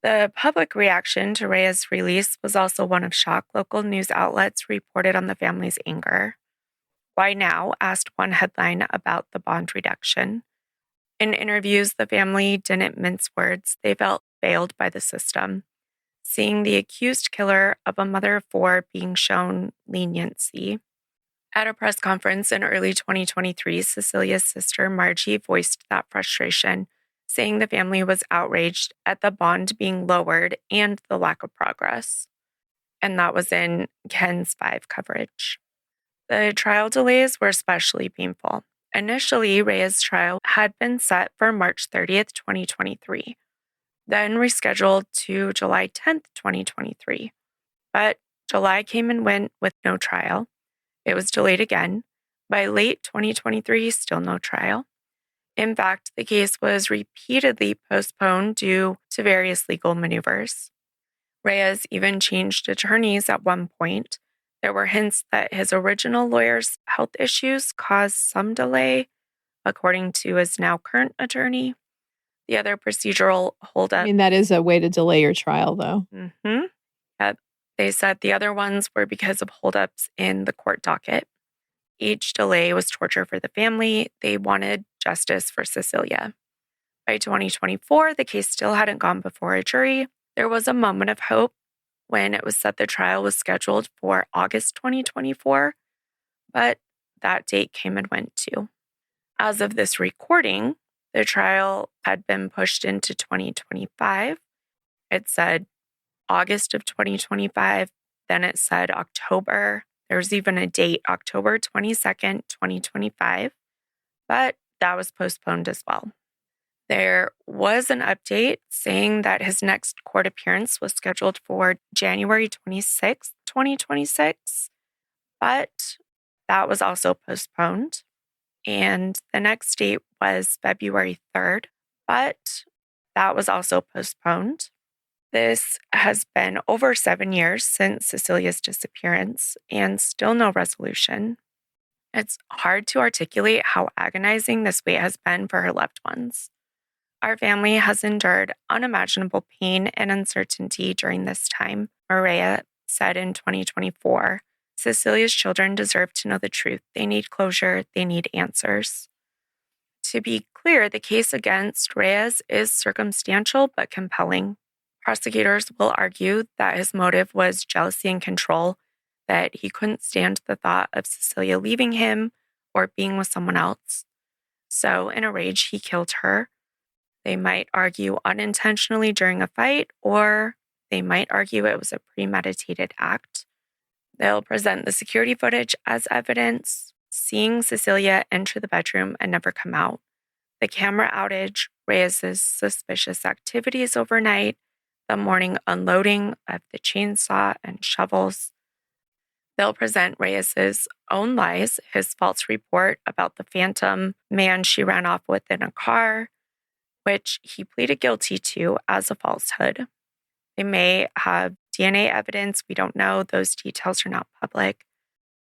A: The public reaction to Reyes' release was also one of shock. Local news outlets reported on the family's anger. Why Now asked one headline about the bond reduction. In interviews, the family didn't mince words. They felt failed by the system. Seeing the accused killer of a mother of 4 being shown leniency. At a press conference in early 2023, Cecilia's sister, Margie, voiced that frustration, saying the family was outraged at the bond being lowered and the lack of progress. And that was in Ken's 5 coverage. The trial delays were especially painful. Initially, Reyes' trial had been set for March 30th, 2023, then rescheduled to July 10th, 2023. But July came and went with no trial. It was delayed again. By late 2023, still no trial. In fact, the case was repeatedly postponed due to various legal maneuvers. Reyes even changed attorneys at one point. There were hints that his original lawyer's health issues caused some delay, according to his now current attorney. The other procedural holdup...
B: that is a way to delay your trial, though.
A: Yep. They said the other ones were because of holdups in the court docket. Each delay was torture for the family. They wanted justice for Cecilia. By 2024, the case still hadn't gone before a jury. There was a moment of hope when it was said the trial was scheduled for August 2024, but that date came and went too. As of this recording, the trial had been pushed into 2025. It said August of 2025, then it said October. There was even a date, October 22nd, 2025, but that was postponed as well. There was an update saying that his next court appearance was scheduled for January 26th, 2026, but that was also postponed. and the next date was February 3rd, but that was also postponed. This has been over 7 years since Cecilia's disappearance and still no resolution. It's hard to articulate how agonizing this wait has been for her loved ones. Our family has endured unimaginable pain and uncertainty during this time, Maria said in 2024. Cecilia's children deserve to know the truth. They need closure. They need answers. To be clear, the case against Reyes is circumstantial but compelling. Prosecutors will argue that his motive was jealousy and control, that he couldn't stand the thought of Cecilia leaving him or being with someone else. So, in a rage, he killed her. They might argue unintentionally during a fight, or they might argue it was a premeditated act. They'll present the security footage as evidence, seeing Cecilia enter the bedroom and never come out, the camera outage, Reyes' suspicious activities overnight, the morning unloading of the chainsaw and shovels. They'll present Reyes' own lies, his false report about the phantom man she ran off with in a car, which he pleaded guilty to as a falsehood. They may have DNA evidence. We don't know. Those details are not public.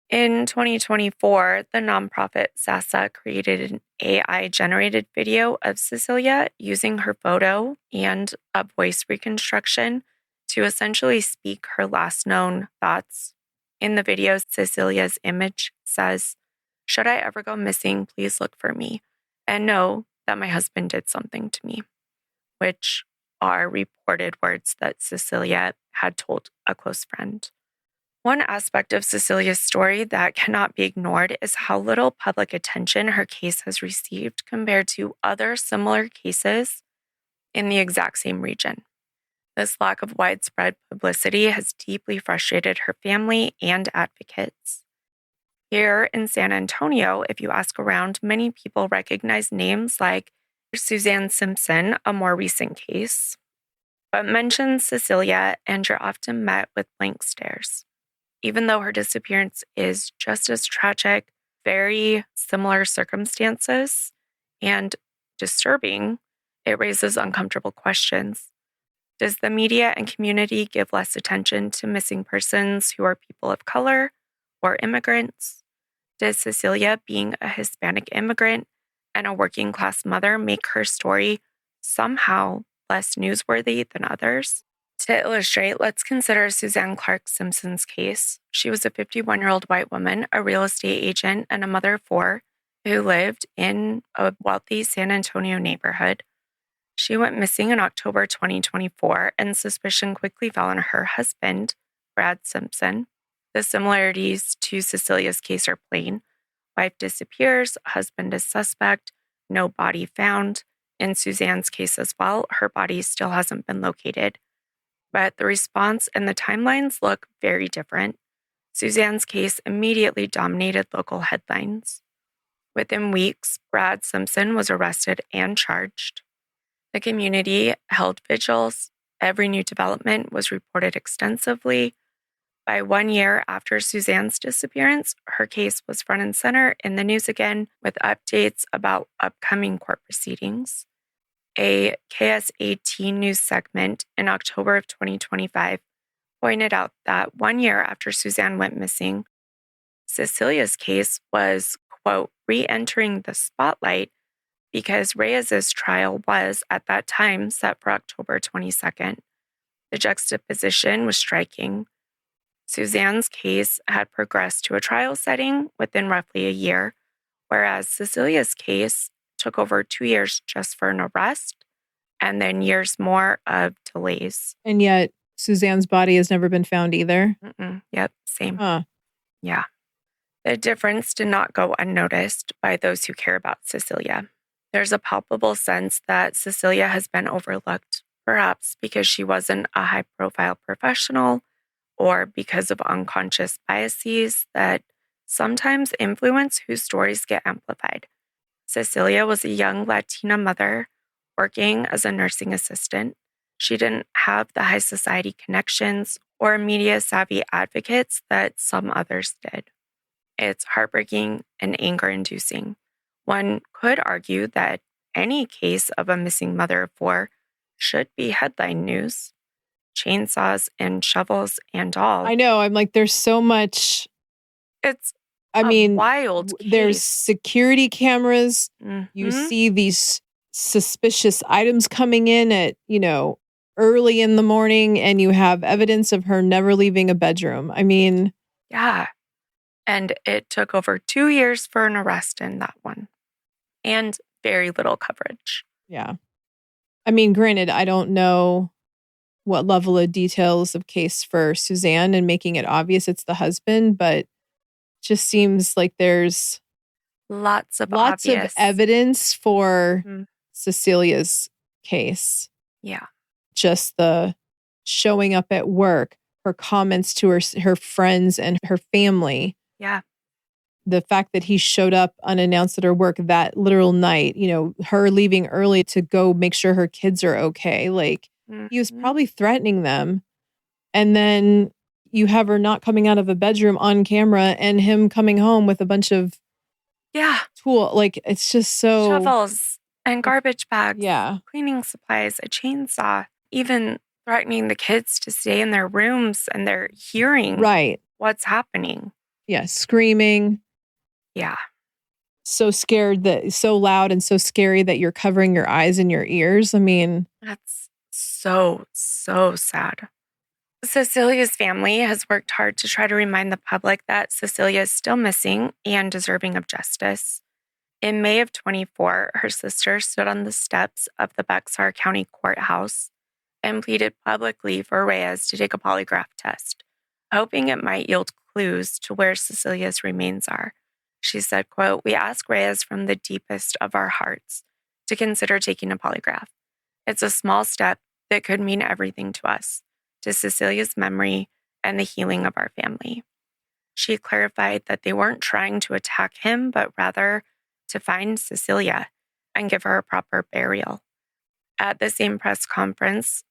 A: In 2024, the nonprofit SASA created an AI-generated video of Cecilia using her photo and a voice reconstruction to essentially speak her last known thoughts. In the video, Cecilia's image says, "Should I ever go missing, please look for me and know that my husband did something to me," which are reported words that Cecilia had told a close friend. One aspect of Cecilia's story that cannot be ignored is how little public attention her case has received compared to other similar cases in the exact same region. This lack of widespread publicity has deeply frustrated her family and advocates. Here in San Antonio, if you ask around, many people recognize names like Suzanne Simpson, a more recent case, but mention Cecilia and you're often met with blank stares. Even though her disappearance is just as tragic, very similar circumstances, and disturbing, it raises uncomfortable questions. Does the media and community give less attention to missing persons who are people of color or immigrants? Does Cecilia, being a Hispanic immigrant and a working class mother, make her story somehow less newsworthy than others? To illustrate, let's consider Suzanne Clark Simpson's case. She was a 51-year-old white woman, a real estate agent, and a mother of 4 who lived in a wealthy San Antonio neighborhood. She went missing in October 2024, and suspicion quickly fell on her husband, Brad Simpson. The similarities to Cecilia's case are plain. Wife disappears, husband is suspect, no body found. In Suzanne's case as well, her body still hasn't been located. But the response and the timelines look very different. Suzanne's case immediately dominated local headlines. Within weeks, Brad Simpson was arrested and charged. The community held vigils. Every new development was reported extensively. By 1 year after Suzanne's disappearance, her case was front and center in the news again with updates about upcoming court proceedings. A KSAT news segment in October of 2025 pointed out that 1 year after Suzanne went missing, Cecilia's case was, quote, re-entering the spotlight because Reyes' trial was, at that time, set for October 22nd. The juxtaposition was striking. Suzanne's case had progressed to a trial setting within roughly a year, whereas Cecilia's case took over 2 years just for an arrest and then years more of delays.
B: And yet Suzanne's body has never been found either?
A: Yep, same.
B: Huh.
A: Yeah. The difference did not go unnoticed by those who care about Cecilia. There's a palpable sense that Cecilia has been overlooked, perhaps because she wasn't a high-profile professional or because of unconscious biases that sometimes influence whose stories get amplified. Cecilia was a young Latina mother working as a nursing assistant. She didn't have the high society connections or media-savvy advocates that some others did. It's heartbreaking and anger-inducing. One could argue that any case of a missing mother of four should be headline news. Chainsaws and shovels and all.
B: I know. I'm like, there's so much.
A: It's wild case.
B: There's security cameras. Mm-hmm. You see these suspicious items coming in at, early in the morning, and you have evidence of her never leaving a bedroom. I mean.
A: Yeah. And it took over 2 years for an arrest in that one. And very little coverage.
B: Yeah. I mean, granted, I don't know what level of details of case for Suzanne and making it obvious it's the husband, but just seems like there's
A: lots of
B: evidence for Cecilia's case.
A: Yeah.
B: Just the showing up at work, her comments to her friends and her family.
A: Yeah.
B: The fact that he showed up unannounced at her work that literal night, her leaving early to go make sure her kids are okay. Like, he was probably threatening them. And then you have her not coming out of a bedroom on camera and him coming home with a bunch of tool. Like, it's just so.
A: Shovels and garbage bags.
B: Yeah.
A: Cleaning supplies, a chainsaw, even threatening the kids to stay in their rooms, and they're hearing what's happening.
B: Yeah. Screaming.
A: Yeah.
B: So scared so loud and so scary that you're covering your eyes and your ears. I mean.
A: That's so sad. Cecilia's family has worked hard to try to remind the public that Cecilia is still missing and deserving of justice. In May of 24, her sister stood on the steps of the Bexar County Courthouse and pleaded publicly for Reyes to take a polygraph test, hoping it might yield clues to where Cecilia's remains are. She said, quote, "We ask Reyes from the deepest of our hearts to consider taking a polygraph. It's a small step that could mean everything to us, to Cecilia's memory and the healing of our family." She clarified that they weren't trying to attack him, but rather to find Cecilia and give her a proper burial. At the same press conference,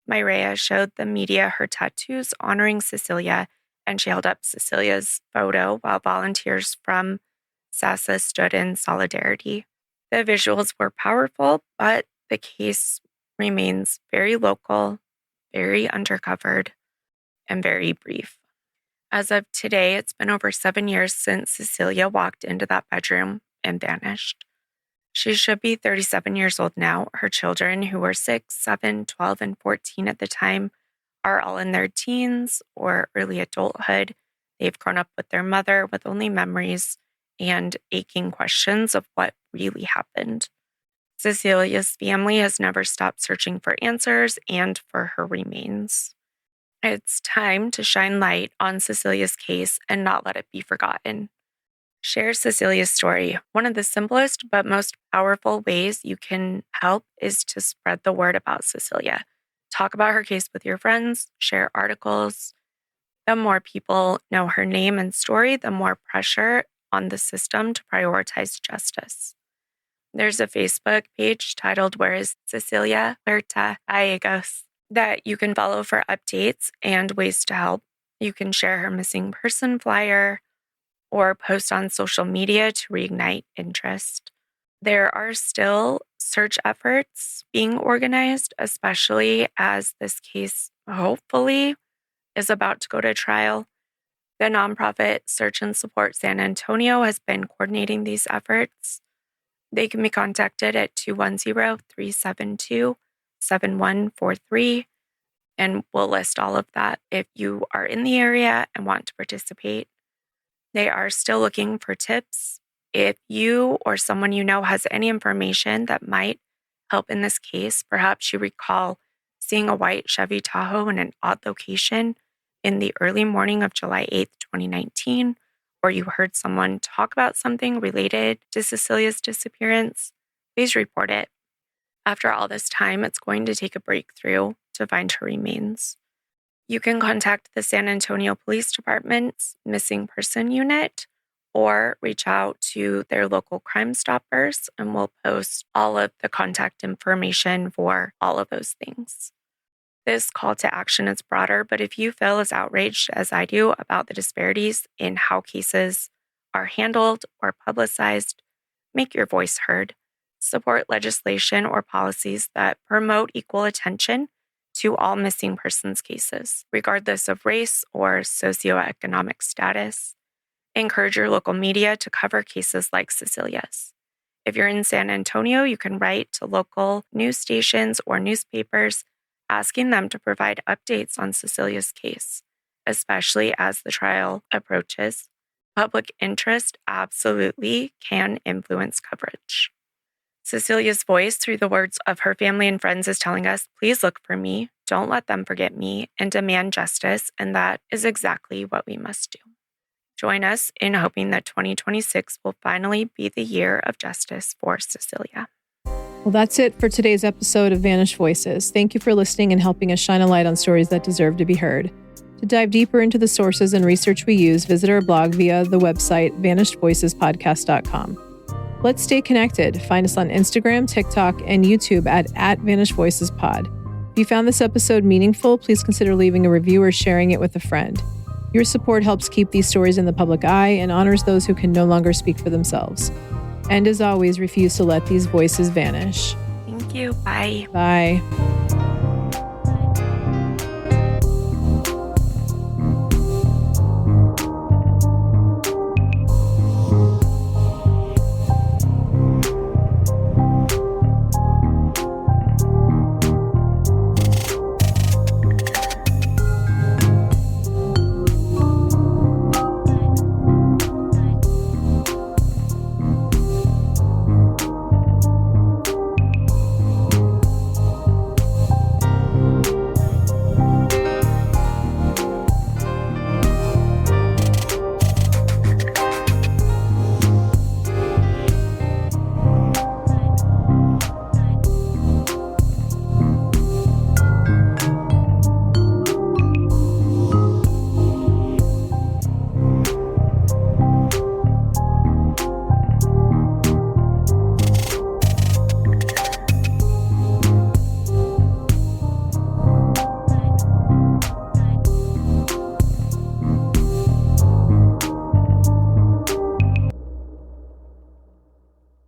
A: Myrea showed the media her tattoos honoring Cecilia, and she held up Cecilia's photo while volunteers from SASA stood in solidarity. The visuals were powerful, but the case remains very local, very undercovered, and very brief. As of today, it's been over 7 years since Cecilia walked into that bedroom and vanished. She should be 37 years old now. Her children, who were 6, 7, 12, and 14 at the time, are all in their teens or early adulthood. They've grown up with their mother with only memories and aching questions of what really happened. Cecilia's family has never stopped searching for answers and for her remains. It's time to shine light on Cecilia's case and not let it be forgotten. Share Cecilia's story. One of the simplest but most powerful ways you can help is to spread the word about Cecilia. Talk about her case with your friends, share articles. The more people know her name and story, the more pressure on the system to prioritize justice. There's a Facebook page titled "Where is Cecilia Huerta Gallegos?" that you can follow for updates and ways to help. You can share her missing person flyer or post on social media to reignite interest. There are still search efforts being organized, especially as this case hopefully is about to go to trial. The nonprofit Search and Support San Antonio has been coordinating these efforts. They can be contacted at 210-372-7143, and we'll list all of that if you are in the area and want to participate. They are still looking for tips. If you or someone you know has any information that might help in this case, perhaps you recall seeing a white Chevy Tahoe in an odd location in the early morning of July 8th, 2019, or you heard someone talk about something related to Cecilia's disappearance, please report it. After all this time, it's going to take a breakthrough to find her remains. You can contact the San Antonio Police Department's Missing Person Unit or reach out to their local Crime Stoppers, and we'll post all of the contact information for all of those things. This call to action is broader, but if you feel as outraged as I do about the disparities in how cases are handled or publicized, make your voice heard. Support legislation or policies that promote equal attention to all missing persons cases, regardless of race or socioeconomic status. Encourage your local media to cover cases like Cecilia's. If you're in San Antonio, you can write to local news stations or newspapers asking them to provide updates on Cecilia's case, especially as the trial approaches. Public interest absolutely can influence coverage. Cecilia's voice through the words of her family and friends is telling us, please look for me, don't let them forget me, and demand justice, and that is exactly what we must do. Join us in hoping that 2026 will finally be the year of justice for Cecilia.
B: Well, that's it for today's episode of Vanished Voices. Thank you for listening and helping us shine a light on stories that deserve to be heard. To dive deeper into the sources and research we use, visit our blog via the website vanishedvoicespodcast.com. Let's stay connected. Find us on Instagram, TikTok, and YouTube at Vanished Voices Pod. If you found this episode meaningful, please consider leaving a review or sharing it with a friend. Your support helps keep these stories in the public eye and honors those who can no longer speak for themselves. And as always, refuse to let these voices vanish.
A: Thank you. Bye.
B: Bye.